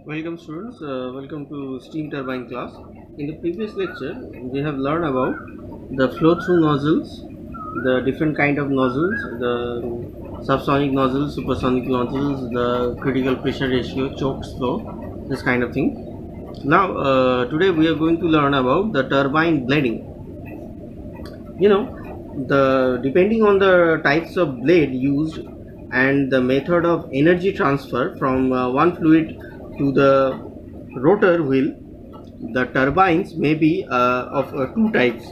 Welcome students, welcome to steam turbine class. In the previous lecture we have learned about the flow through nozzles, the different kind of nozzles, the subsonic nozzles, supersonic nozzles, the critical pressure ratio, choked flow, this kind of thing. Now today we are going to learn about the turbine blading. The depending on the types of blade used and the method of energy transfer from one fluid to the rotor wheel, the turbines may be of two types.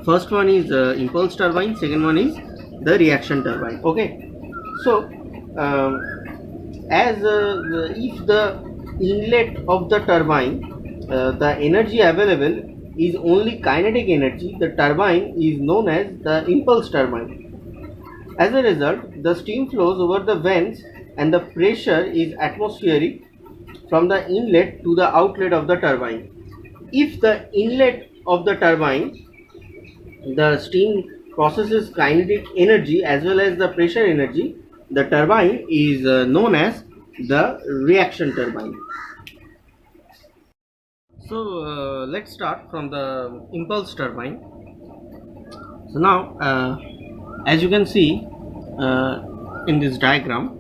First one is impulse turbine, second one is the reaction turbine. Okay, so if the inlet of the turbine, the energy available is only kinetic energy, the turbine is known as the impulse turbine. As a result, the steam flows over the vents and the pressure is atmospheric from the inlet to the outlet of the turbine. If the inlet of the turbine, the steam processes kinetic energy as well as the pressure energy, the turbine is known as the reaction turbine. So let's start from the impulse turbine. So now as you can see in this diagram,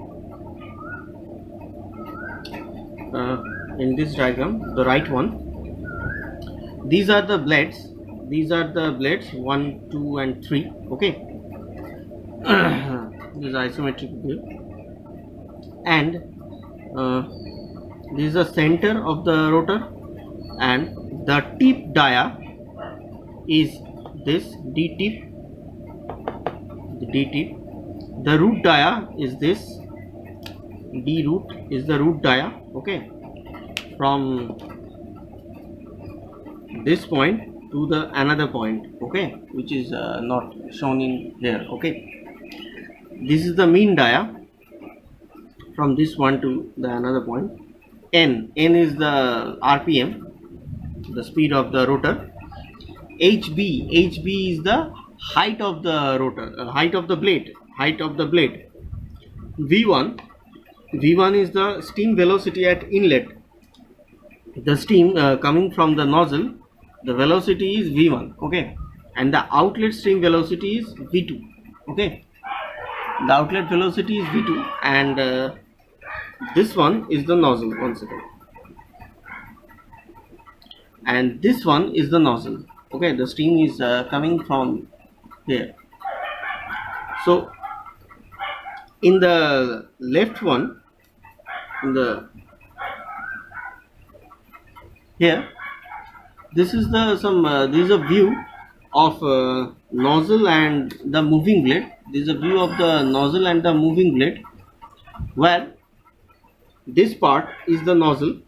the right one, these are the blades, 1, 2 and 3. Okay, this is isometric view, and this is the center of the rotor, and the tip dia is this D tip, the root dia is this D root, is the root dia. Okay, from this point to the another point, okay, which is not shown in here. Okay, this is the mean dia from this one to the another point. N is the RPM, the speed of the rotor. HB is the height of the rotor, height of the blade. V1 is the steam velocity at inlet. The steam coming from the nozzle, the velocity is V1. Okay, and the outlet stream velocity is V2. Okay, the outlet velocity is V2, and this one is the nozzle. One second. And this one is the nozzle. Okay, the steam is coming from here. So in the left one, here, this is the this is a view of nozzle and the moving blade. This is a view of the nozzle and the moving blade, where this part is the nozzle,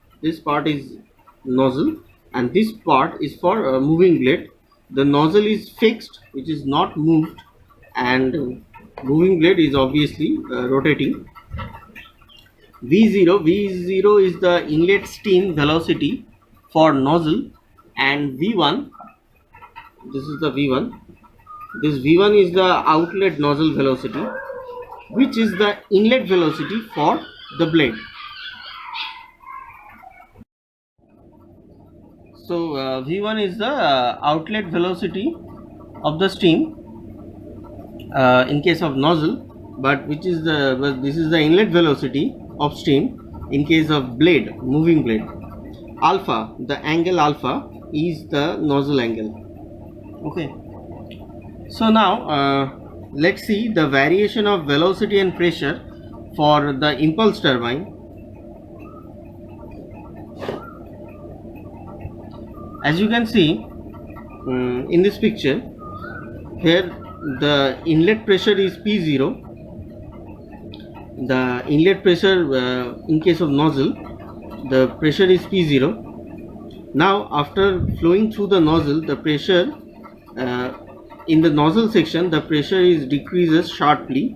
and this part is for moving blade. The nozzle is fixed, which is not moved, and moving blade is obviously rotating. V0 is the inlet steam velocity for nozzle, and V1, this is the V1. This V1 is the outlet nozzle velocity, which is the inlet velocity for the blade. So V1 is the outlet velocity of the steam in case of nozzle, but this is the inlet velocity of steam in case of blade, moving blade. Alpha, the angle alpha is the nozzle angle. Okay, so now let's see the variation of velocity and pressure for the impulse turbine. As you can see in this picture, here the inlet pressure is P0. The inlet pressure in case of nozzle, the pressure is P0. Now after flowing through the nozzle, the pressure in the nozzle section, the pressure is decreases sharply,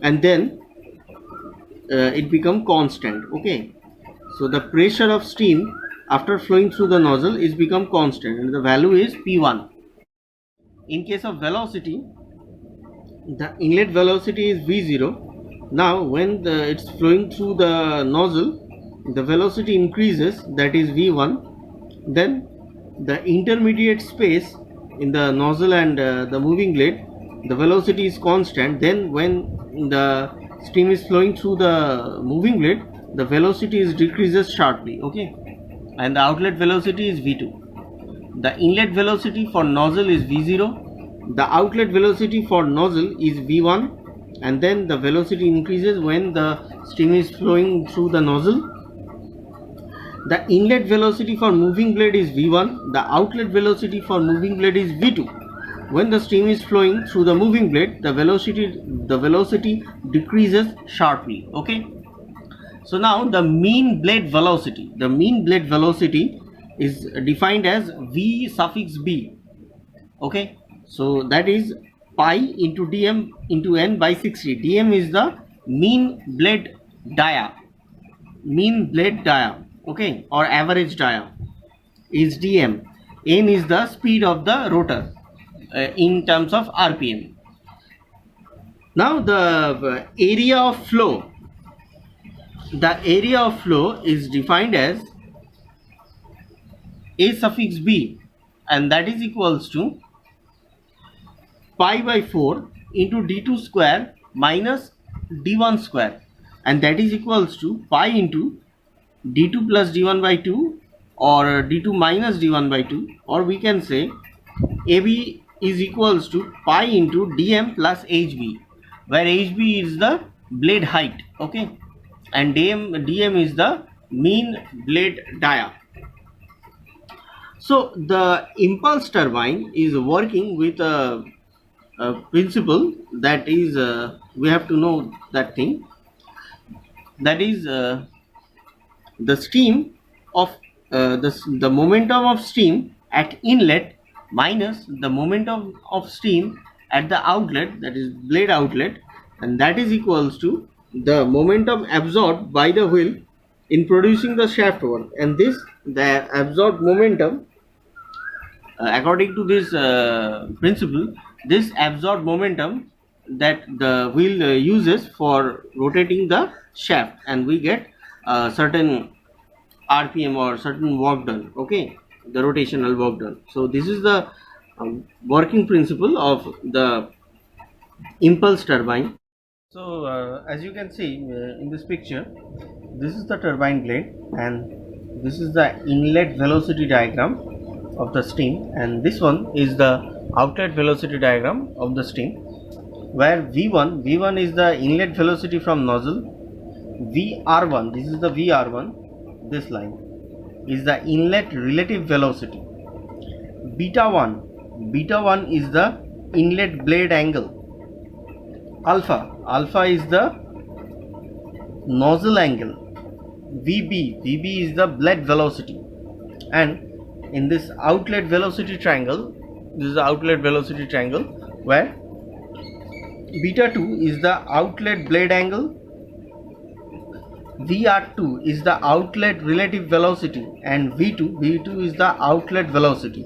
and then it become constant. Okay, so the pressure of steam after flowing through the nozzle is become constant, and the value is P1. In case of velocity, the inlet velocity is V0. Now when it's flowing through the nozzle, the velocity increases, that is V1. Then the intermediate space in the nozzle and the moving blade, the velocity is constant. Then when the steam is flowing through the moving blade, the velocity is decreases sharply, okay, and the outlet velocity is V2. The inlet velocity for nozzle is V0, the outlet velocity for nozzle is V1, and then the velocity increases when the steam is flowing through the nozzle. The inlet velocity for moving blade is V1, the outlet velocity for moving blade is V2. When the steam is flowing through the moving blade, the velocity decreases sharply, okay. So now the mean blade velocity is defined as V suffix B, okay. So that is pi into dm into n by 60. Dm is the mean blade dia, okay, or average dia is dm. N is the speed of the rotor in terms of rpm. Now the area of flow is defined as A suffix B, and that is equals to pi by 4 into d2 square minus d1 square, and that is equals to pi into d2 plus d1 by 2 or d2 minus d1 by 2, or we can say AB is equals to pi into dm plus hb, where hb is the blade height, okay, and dm is the mean blade dia. So the impulse turbine is working with a principle, that is we have to know that thing, that is the steam of the momentum of steam at inlet minus the momentum of steam at the outlet, that is blade outlet, and that is equals to the momentum absorbed by the wheel in producing the shaft work. And this, the absorbed momentum, according to this principle, this absorbed momentum that the wheel uses for rotating the shaft, and we get certain rpm or certain work done, okay, the rotational work done. So this is the working principle of the impulse turbine. So as you can see in this picture, this is the turbine blade, and this is the inlet velocity diagram of the steam, and this one is the outlet velocity diagram of the steam, where V1 is the inlet velocity from nozzle, VR1, this is the VR1, this line is the inlet relative velocity, beta 1 is the inlet blade angle, alpha is the nozzle angle, VB is the blade velocity, and in this outlet velocity triangle, this is the outlet velocity triangle, where beta 2 is the outlet blade angle, VR2 is the outlet relative velocity, and V2 is the outlet velocity,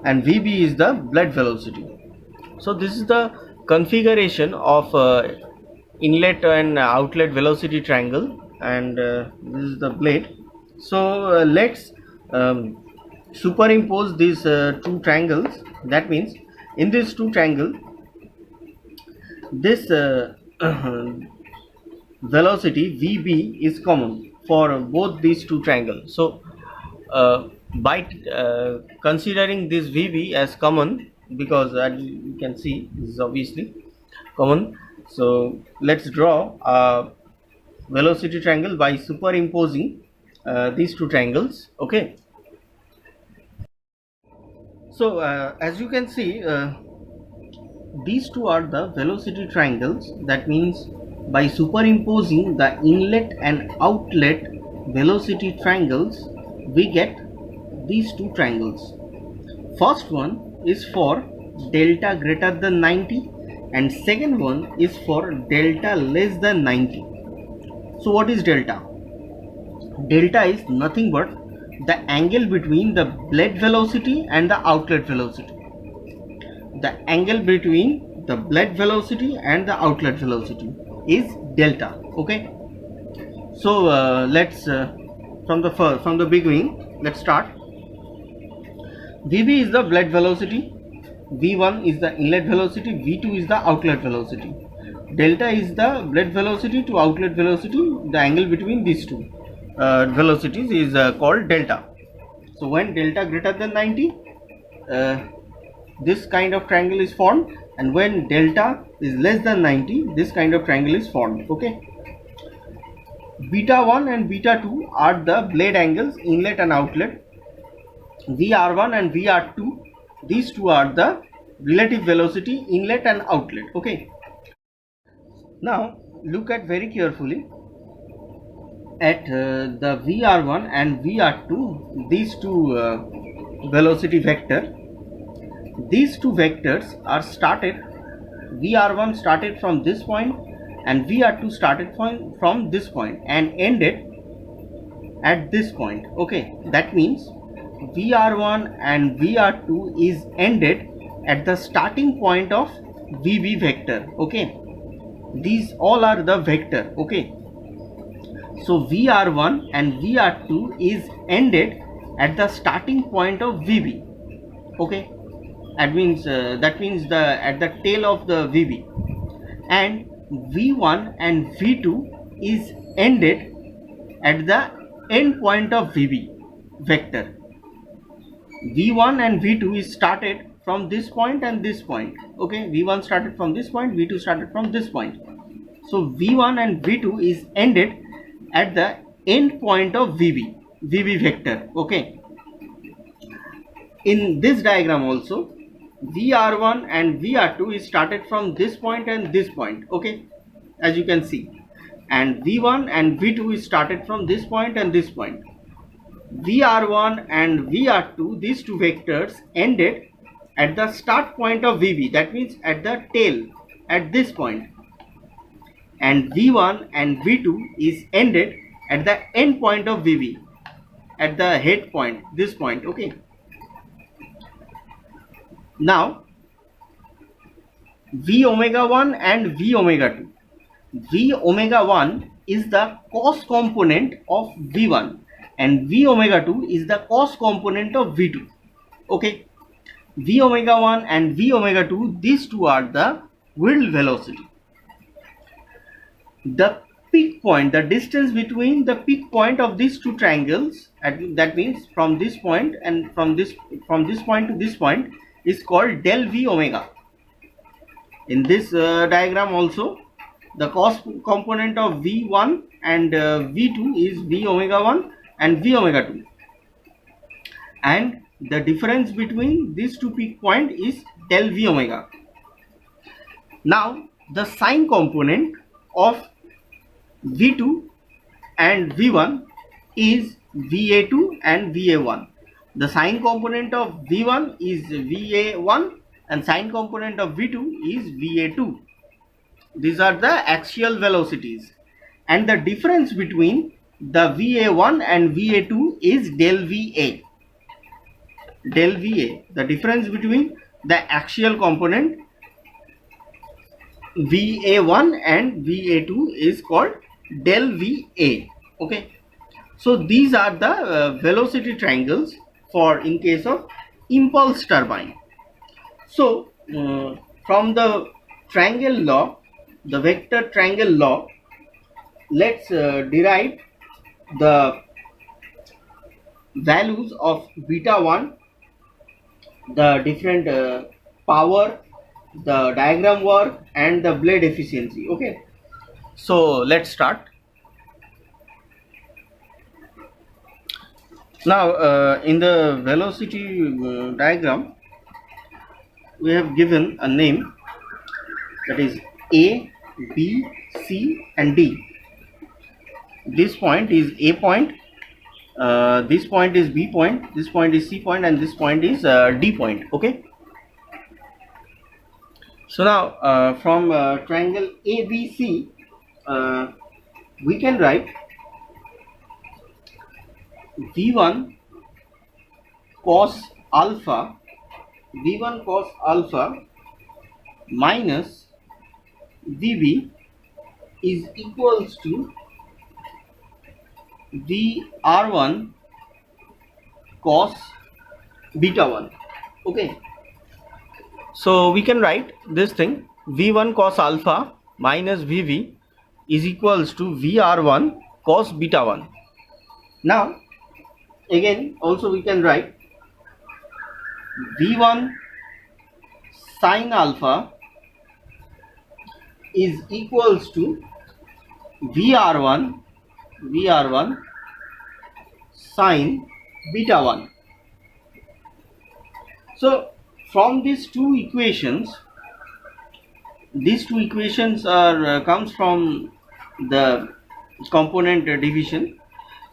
and VB is the blade velocity. So this is the configuration of inlet and outlet velocity triangle, and this is the blade. So let's superimpose these two triangles. That means in these two triangles, this velocity VB is common for both these two triangles. So by considering this VB as common, because as you can see this is obviously common, so let's draw a velocity triangle by superimposing these two triangles, okay. So as you can see, these two are the velocity triangles. That means by superimposing the inlet and outlet velocity triangles, we get these two triangles. First one is for delta greater than 90, and second one is for delta less than 90. So what is delta? Delta is nothing but the angle between the blade velocity and the outlet velocity. The angle between the blade velocity and the outlet velocity is delta, okay. So let's from the beginning. Let's start. Vb is the bled velocity, V1 is the inlet velocity, V2 is the outlet velocity. Delta is the bled velocity to outlet velocity. The angle between these two velocities is called delta. So when delta greater than 90, this kind of triangle is formed, and when delta is less than 90, this kind of triangle is formed. Okay. Beta 1 and beta 2 are the blade angles, inlet and outlet. VR1 and VR2, these two are the relative velocity, inlet and outlet. Okay. Now look at very carefully at the VR1 and VR2, these two velocity vector. These two vectors are started, VR1 started from this point and VR2 started from this point and ended at this point. Okay, that means VR1 and VR2 is ended at the starting point of VB vector. Okay, these all are the vector. Okay, so VR1 and VR2 is ended at the starting point of VB. Okay, that means the at the tail of the VB, and V1 and V2 is ended at the end point of VB vector. V1 and V2 is started from this point and this point. Okay, V1 started from this point, V2 started from this point. So V1 and V2 is ended at the end point of VB vector. Okay, in this diagram also, VR1 and VR2 is started from this point and this point. Okay, as you can see, and V1 and V2 is started from this point and this point. VR1 and VR2, these two vectors ended at the start point of VB, that means at the tail at this point, and V1 and V2 is ended at the end point of VB at the head point, this point. Okay, now V omega 1 and V omega 2. V omega 1 is the cos component of V1 and V omega 2 is the cos component of V2. Okay, V omega 1 and V omega 2, these two are the wheel velocity. The peak point, the distance between the peak point of these two triangles, that means from this point and from this point to this point, is called del V omega. In this diagram also, the cos component of V1 and V2 is V omega 1 and V omega 2, and the difference between these two peak point is del V omega. Now the sine component of V2 and V1 is VA2 and VA1. The sine component of V1 is VA1 and sine component of V2 is VA2. These are the axial velocities, and the difference between the VA1 and VA2 is del VA. Del VA, the difference between the axial component VA1 and VA2 is called del VA. Okay, so these are the velocity triangles for in case of impulse turbine. So from the triangle law, the vector triangle law, let's derive the values of beta 1, the different power, the diagram work and the blade efficiency. Okay, so let's start. Now in the velocity diagram, we have given a name, that is A, B, C and D. This point is A point, this point is B point, this point is C point and this point is D point. Okay, so now from triangle ABC, we can write V1 cos alpha, V1 cos alpha minus VB is equals to VR1 cos beta 1. Okay, so we can write this thing V1 cos alpha minus VV is equals to VR1 cos beta 1. Now again also we can write V1 sin alpha is equals to VR1 sin beta 1. So from these two equations are comes from the component division.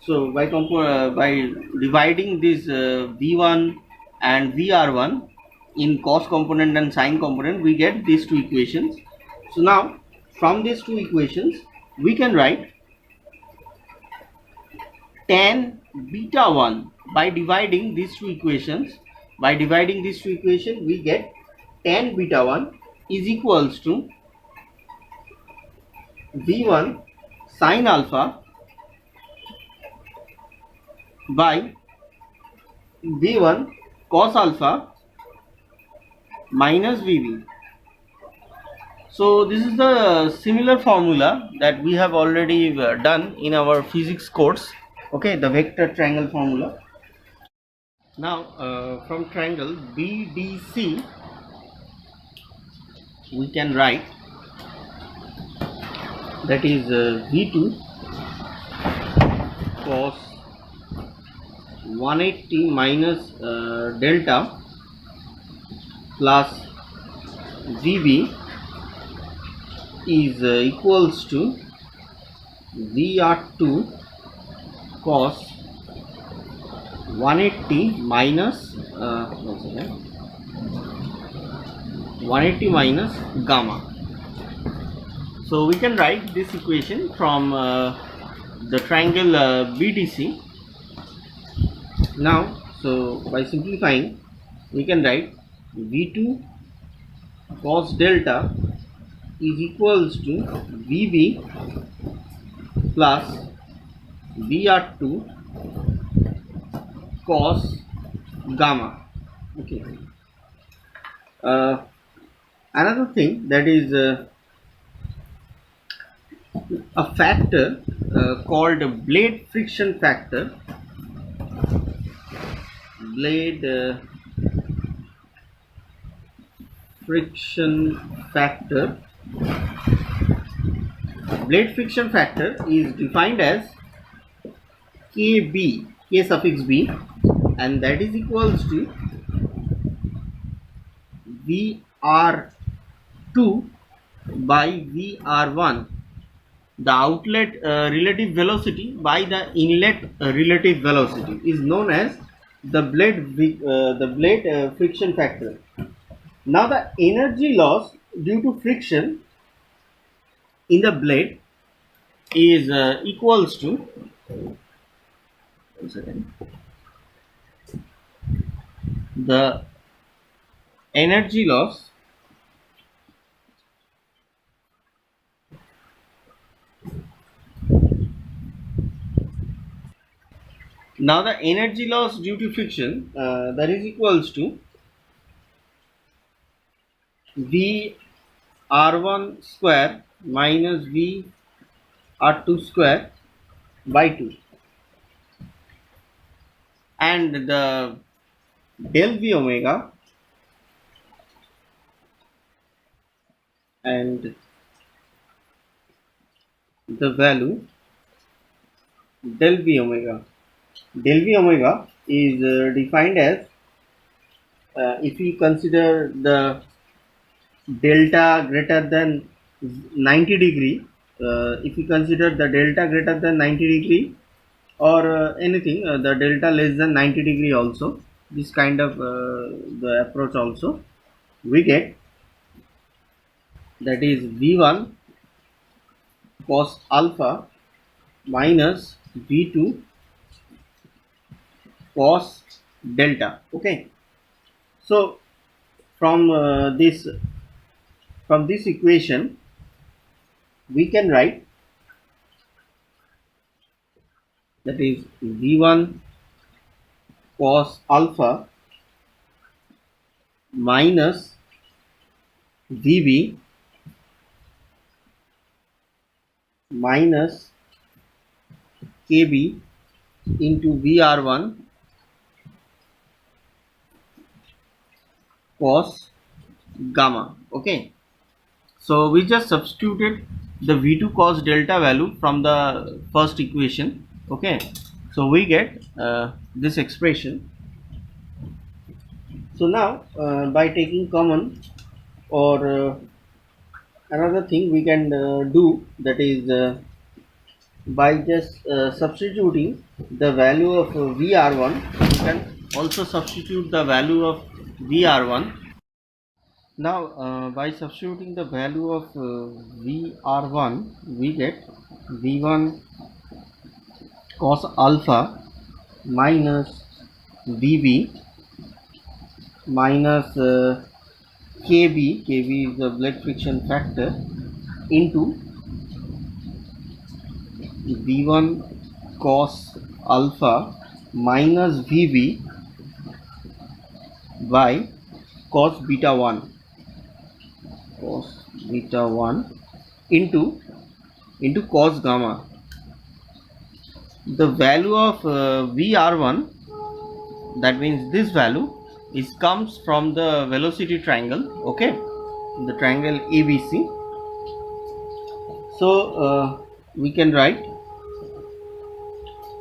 So by dividing this V1 and VR1 in cos component and sin component, we get these two equations. So now from these two equations we can write tan beta 1 by dividing these two equations. By dividing these two equations we get tan beta 1 is equals to V1 sin alpha by V1 cos alpha minus VV. So this is the similar formula that we have already done in our physics course. Okay, the vector triangle formula. Now from triangle BDC we can write that is V2 cos 180 minus delta plus VB is equals to VR2 cos 180 minus 180 minus gamma. So we can write this equation from the triangle BDC. Now so by simplifying we can write V2 cos delta is equals to VB plus VR2 cos gamma. Okay. Another thing, that is a factor called blade friction factor. Blade friction factor. Blade friction factor is defined as KB, K suffix B, and that is equals to VR2 by VR1, the outlet relative velocity by the inlet relative velocity is known as the blade friction factor. Now the energy loss due to friction in the blade is equals to, one second, the energy loss due to friction that is equals to VR1 square minus VR2 square by 2, and the del V omega and the value del V omega. Del V omega is defined as if we consider the delta greater than 90 degree, if we consider the delta greater than 90 degree or anything the delta less than 90 degree also, this kind of the approach also we get, that is V1 cos alpha minus V2 cos delta. Okay, so from this equation we can write that is V1 cos alpha minus VB minus KB into VR1 cos gamma. Okay, so we just substituted the V2 cos delta value from the first equation. Okay, so we get this expression. So now by taking common, or another thing we can do, that is by just substituting the value of VR1, we can also substitute the value of VR1. Now by substituting the value of VR1, we get V1 cos alpha minus VB minus KB is the blood friction factor, into V1 cos alpha minus VB by cos beta 1 into cos gamma. The value of VR1, that means this value, is comes from the velocity triangle. Okay, the triangle ABC. So we can write,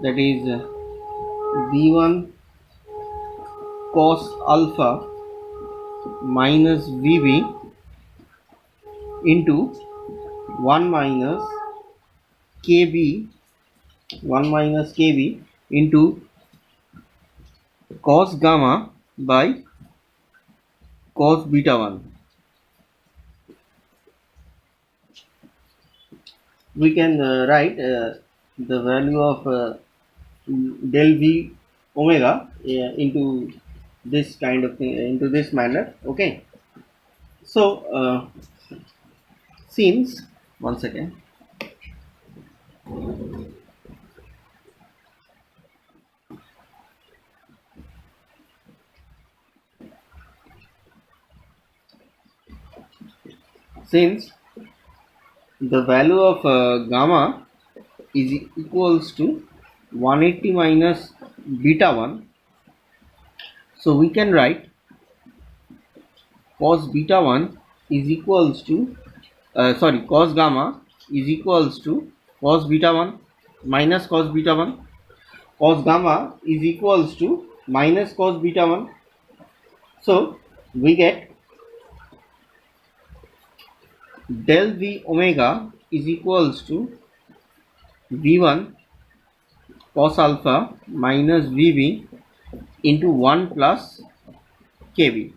that is V1 cos alpha minus VB into 1 minus KB into cos gamma by cos beta 1. We can write the value of del V omega into this kind of thing, into this manner. Okay, so since, one second, since the value of gamma is equals to 180 minus beta 1, so we can write cos beta 1 is equals to cos gamma is equals to cos beta 1 minus cos beta 1. Cos gamma is equals to minus cos beta 1. So we get del V omega is equals to V1 cos alpha minus VB into 1 plus KB.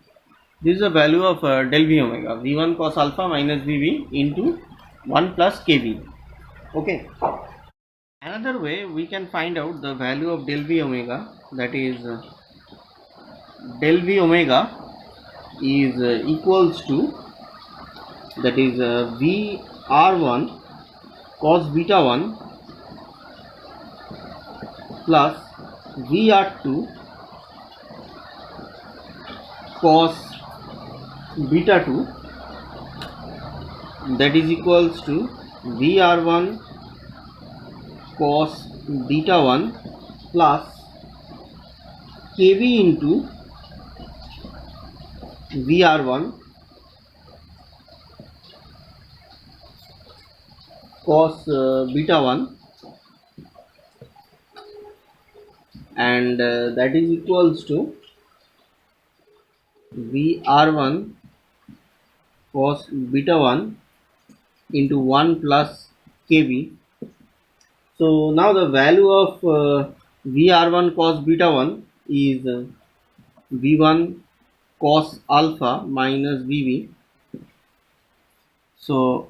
This is the value of del V omega, V1 cos alpha minus VB into 1 plus KB. Okay. Another way we can find out the value of del V omega, that is del V omega is equals to, that is VR1 cos beta 1 plus VR2 cos beta 2, that is equals to VR1 cos beta 1 plus KB into VR1 cos beta 1, and that is equals to VR1 cos beta 1 into 1 plus KB. So now the value of VR1 cos beta 1 is V1 cos alpha minus VB, so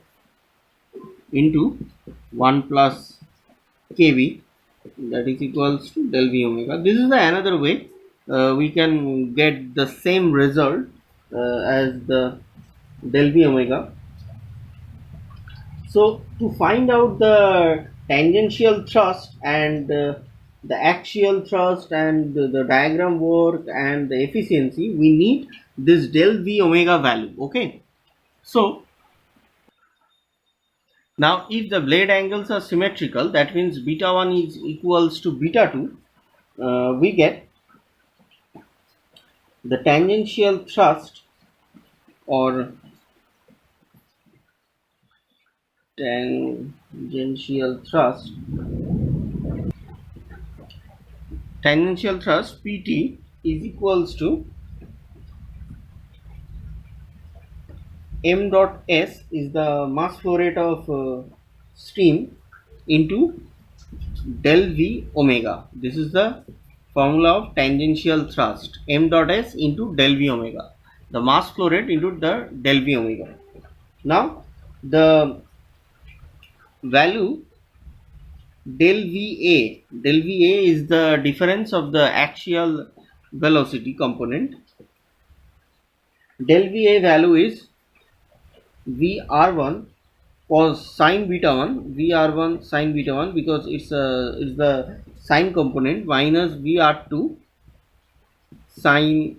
into 1 plus KB, that is equals to del V omega. This is the another way we can get the same result as the del V omega. So to find out the tangential thrust and the axial thrust and the diagram work and the efficiency, we need this del v omega value. Okay, so now if the blade angles are symmetrical, that means beta 1 is equals to beta 2, we get the tangential thrust or tangential thrust pt is equals to m dot s is the mass flow rate of steam into del v omega. This is the formula of tangential thrust, m dot s into del v omega, the mass flow rate into the del v omega. Now the value del va is the difference of the axial velocity component. Del va value is vr1 cos sine beta 1, vr1 sine beta 1, because it's the sine component, minus vr2 sine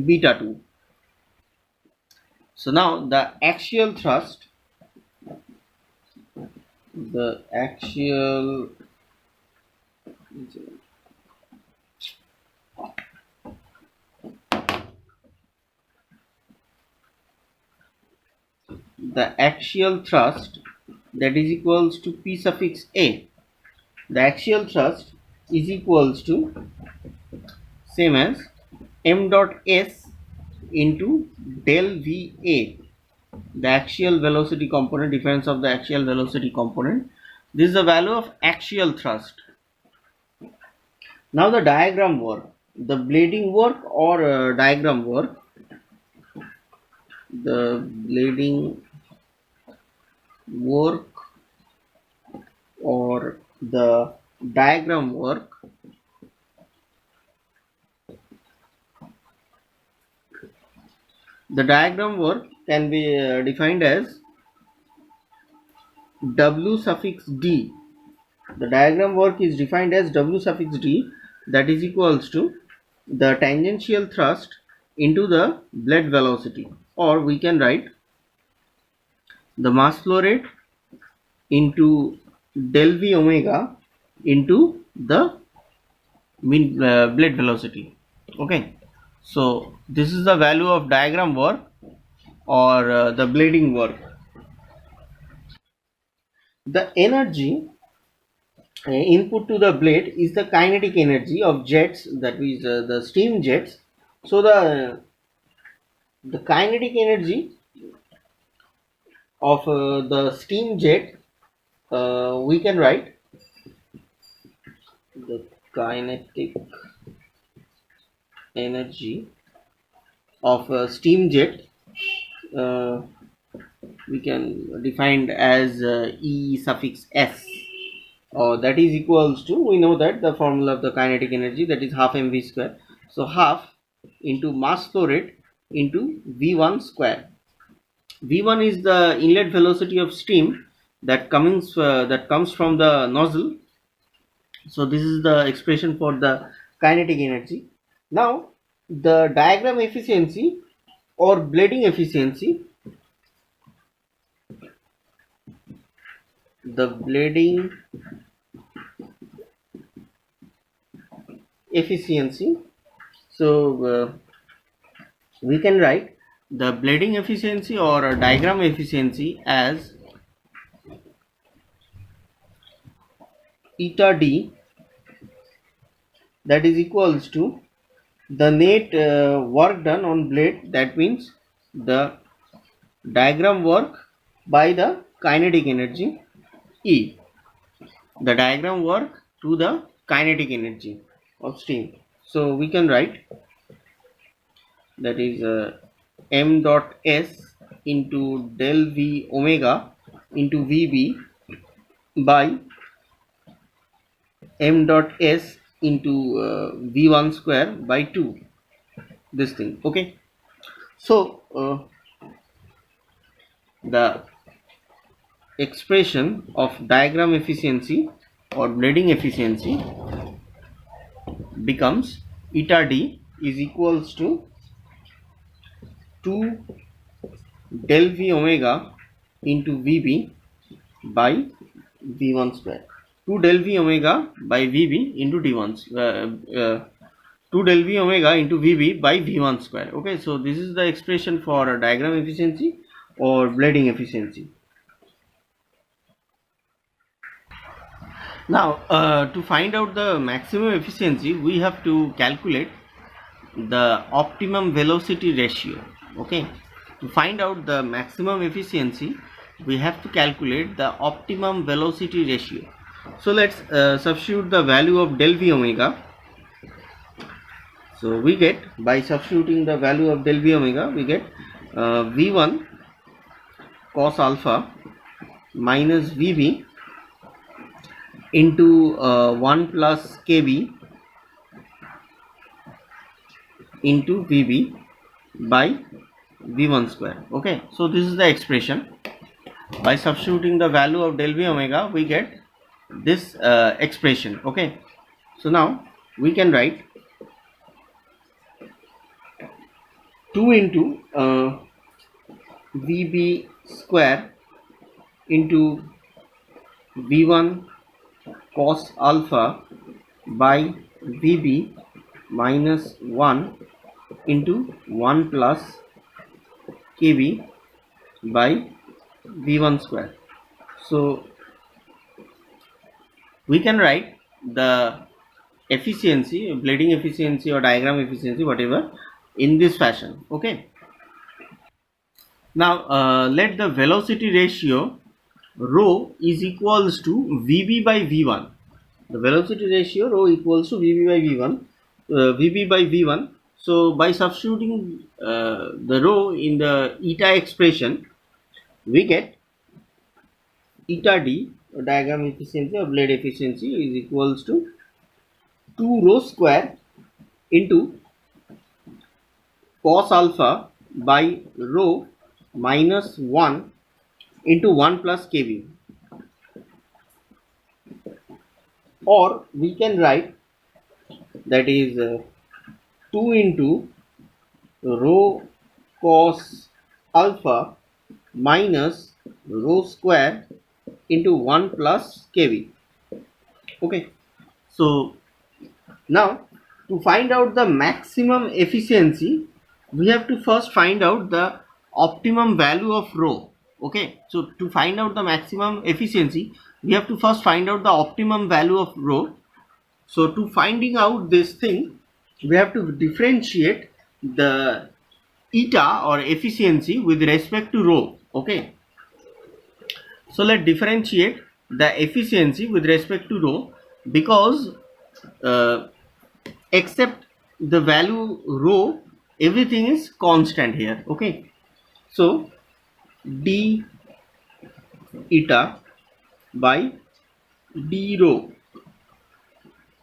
beta 2. So now the axial thrust, the axial thrust, that is equals to p suffix a. The axial thrust is equals to same as m dot s into del va, the axial velocity component, difference of the axial velocity component. This is the value of axial thrust. Now the diagram work, the blading work or diagram work, the blading work or the diagram work, the diagram work can be defined as w suffix d. The diagram work is defined as w suffix d, that is equals to the tangential thrust into the blade velocity, or we can write the mass flow rate into del v omega into the mean blade velocity. Okay, so this is the value of diagram work or the blading work. The energy input to the blade is the kinetic energy of jets, that is the steam jets. So the kinetic energy of the steam jet, we can write the kinetic energy of a steam jet, we can define as E suffix S, or that is equals to, we know that the formula of the kinetic energy, that is half mv square. So half into mass flow rate into v1 square. v1 is the inlet velocity of steam that comes from the nozzle. So this is the expression for the kinetic energy. Now the diagram efficiency or blading efficiency, the blading efficiency, so we can write the blading efficiency or diagram efficiency as eta d, that is equals to the net work done on blade, that means the diagram work by the kinetic energy E, the diagram work to the kinetic energy of steam. So we can write that is m dot s into del v omega into vb by m dot s into v1 square by 2, this thing. Okay, so the expression of diagram efficiency or blading efficiency becomes eta d is equals to 2 del v omega into vb by v1 square. 2 del v omega by vb into d1 2 del v omega into vb by v1 square. Okay, so this is the expression for diagram efficiency or blading efficiency. Now to find out the maximum efficiency, we have to calculate the optimum velocity ratio. Okay, to find out the maximum efficiency, we have to calculate the optimum velocity ratio. So let's substitute the value of del v omega. So we get, by substituting the value of del v omega, we get v1 cos alpha minus vb into 1 plus kb into vb by v1 square. Okay, so this is the expression. By substituting the value of del v omega, we get this expression. Okay, so now we can write 2 into vb square into v1 cos alpha by vb minus 1 into 1 plus kb by v1 square. So we can write the efficiency, blading efficiency or diagram efficiency, whatever, in this fashion. Okay, now let the velocity ratio rho is equals to vb by v1. The velocity ratio rho equals to vb by v1, vb by v1. So by substituting the rho in the eta expression, we get eta d, diagram efficiency or blade efficiency, is equals to 2 rho square into cos alpha by rho minus 1 into 1 plus kb. Or we can write, that is 2 into rho cos alpha minus rho square into 1 plus kb. Okay, so now to find out the maximum efficiency, we have to first find out the optimum value of rho. Okay, so to find out the maximum efficiency, we have to first find out the optimum value of rho. So to finding out this thing, we have to differentiate the eta or efficiency with respect to rho. Okay, so let's differentiate the efficiency with respect to rho, because except the value rho, everything is constant here. Okay, so d eta by d rho,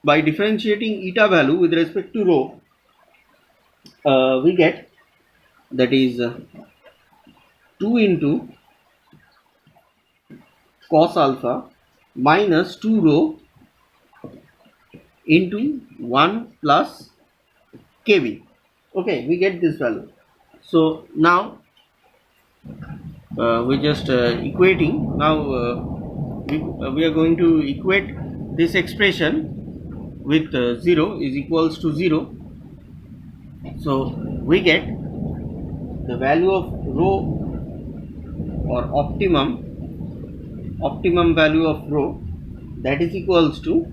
by differentiating eta value with respect to rho, we get, that is 2 into cos alpha minus 2 rho into 1 plus kb. Okay, we get this value. So now we just equating. Now we are going to equate this expression with 0 is equals to 0. So we get the value of rho or optimum value of rho, that is equals to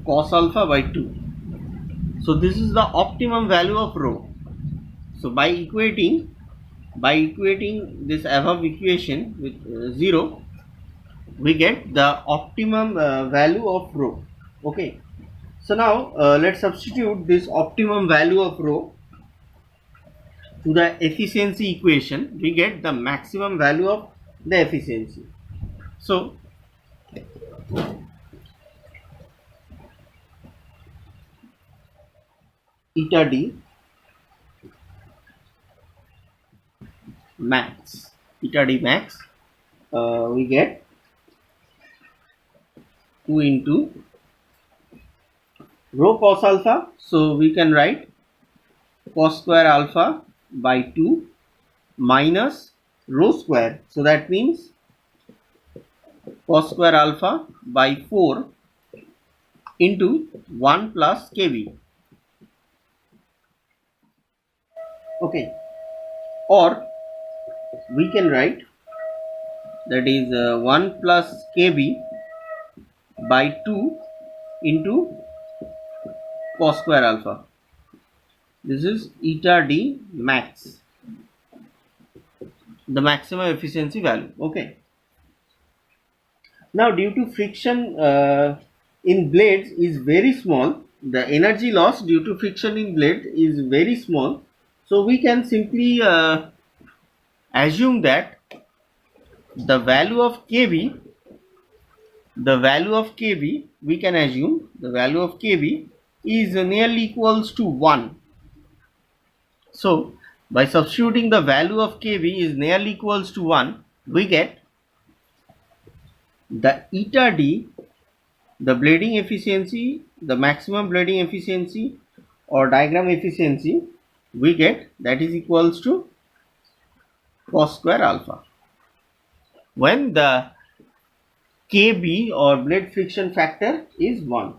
cos alpha by 2. So this is the optimum value of rho. So by equating this above equation with 0, we get the optimum value of rho. Okay, so now let's substitute this optimum value of rho to the efficiency equation. We get the maximum value of the efficiency. So eta d max we get 2 into rho cos alpha. So we can write cos square alpha by 2 minus rho square. So that means cos square alpha by 4 into 1 plus kV. Okay, or we can write that is 1 plus kV by 2 into cos square alpha. This is eta d max, the maximum efficiency value. Okay, now due to friction in blades is very small, the energy loss due to friction in blade is very small, so we can simply assume that the value of kV, we can assume the value of kV is nearly equals to 1. So by substituting the value of kV is nearly equals to 1, we get the eta d, the blading efficiency, the maximum blading efficiency or diagram efficiency, we get that is equals to cos square alpha when the kb or blade friction factor is 1.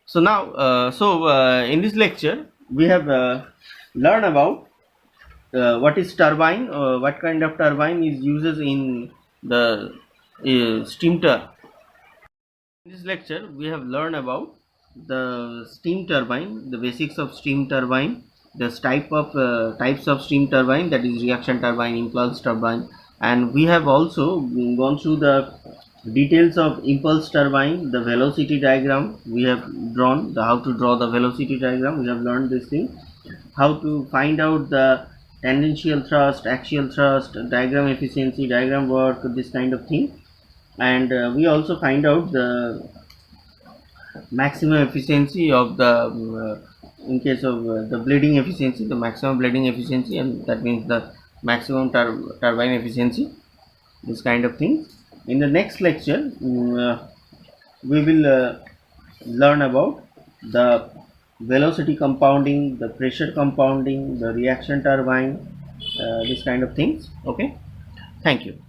So now in this lecture we have learned about what is turbine, what kind of turbine is uses in the steam turbine. In this lecture we have learned about the steam turbine, the basics of steam turbine, the types of steam turbine, that is reaction turbine, impulse turbine, and we have also gone through the details of impulse turbine, the velocity diagram we have drawn, how to draw the velocity diagram. We have learned this thing, how to find out the tangential thrust, axial thrust, diagram efficiency, diagram work, this kind of thing. And we also find out the maximum efficiency of the in case of the blading efficiency, the maximum blading efficiency, and that means the maximum turbine efficiency, this kind of things. In the next lecture we will learn about the velocity compounding, the pressure compounding, the reaction turbine, this kind of things. Okay, thank you.